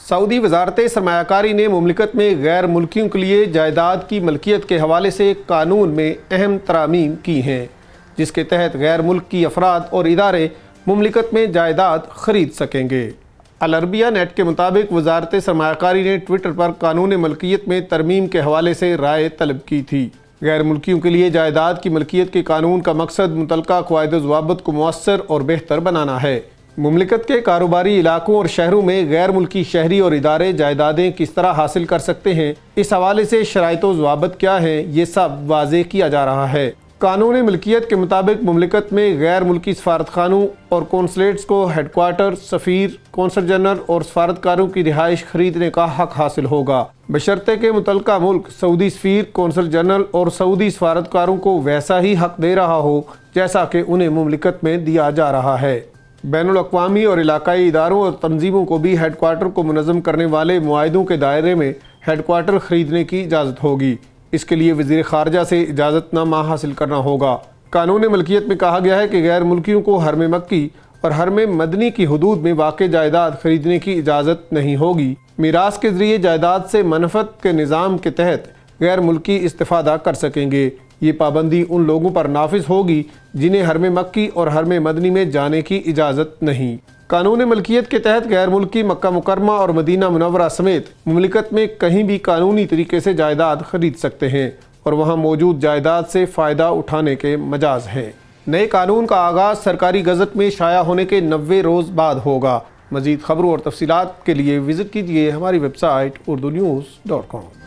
Saudi वजारत सरमायाकारी ने मुमलिकत में गैर मुल्कियों के लिए जायदाद की मलकियत के हवाले से कानून में अहम तरामीम की हैं, जिसके तहत गैर मुल्क की अफराद और इदारे मुमलिकत में जायदाद खरीद सकेंगे। अल अरबिया नेट के मुताबिक वजारत सरमायाकारी ने ट्विटर पर कानून मलकियत में तरमीम के हवाले से राय तलब की थी। गैर मुल्कियों के लिए जायदाद की मलकियत के कानून का मकसद मुतल्लिका क़वाइद व ज़वाबित को मुअस्सर और बेहतर बनाना है। मुमलिकत के कारोबारी इलाकों और शहरों में गैर मुल्की शहरी और इदारे जायदादें किस तरह हासिल कर सकते हैं, इस हवाले से शराइत व ज़वाबित क्या हैं, ये सब वाज़ेह किया जा रहा है। कानून मलकियत के मुताबिक मुमलिकत में गैर मुल्की सफारतखानों और कौंसलेट्स को हेडक्वार्टर, सफ़ीर, कौंसल जनरल और सफारतकारों की रिहाइश खरीदने का हक हासिल होगा, बशर्ते के मुतल्लिका मुल्क सऊदी सफ़ीर, कौंसल जनरल और सऊदी सफारतकारों को वैसा ही हक दे रहा हो जैसा कि उन्हें मुमलिकत में दिया जा रहा है। बैनुल अक़वामी और इलाकाई इदारों और तंजीमों को भी हेडक्वार्टर को मुनज़्ज़म करने वाले मुआहिदों के दायरे में हेडक्वार्टर ख़रीदने की इजाज़त होगी। इसके लिए वज़ीर ख़ारजा से इजाज़तनामा हासिल करना होगा। कानून मलकियत में कहा गया है कि गैर मुल्कियों को हरम मक्की और हरम मदनी की हदूद में वाक़ जायदाद खरीदने की इजाज़त नहीं होगी। मीरास के ज़रिए जायदाद से मनफ़त के निज़ाम के तहत गैर मुल्की इस्तिफ़ादा कर सकेंगे। ये पाबंदी उन लोगों पर नाफिज होगी जिन्हें हरम मक्की और हरम मदनी में जाने की इजाज़त नहीं। कानून मलकियत के तहत गैर मुल्की मक्का मुकरमा और मदीना मुनव्वरा समेत मुमलिकत में कहीं भी कानूनी तरीके से जायदाद खरीद सकते हैं और वहाँ मौजूद जायदाद से फ़ायदा उठाने के मजाज हैं। नए कानून का आगाज़ सरकारी गज़ट में शाया होने के 90 रोज़ बाद होगा। मज़ीद खबरों और तफसीलात के लिए विज़िट कीजिए हमारी वेबसाइट urdunews.com।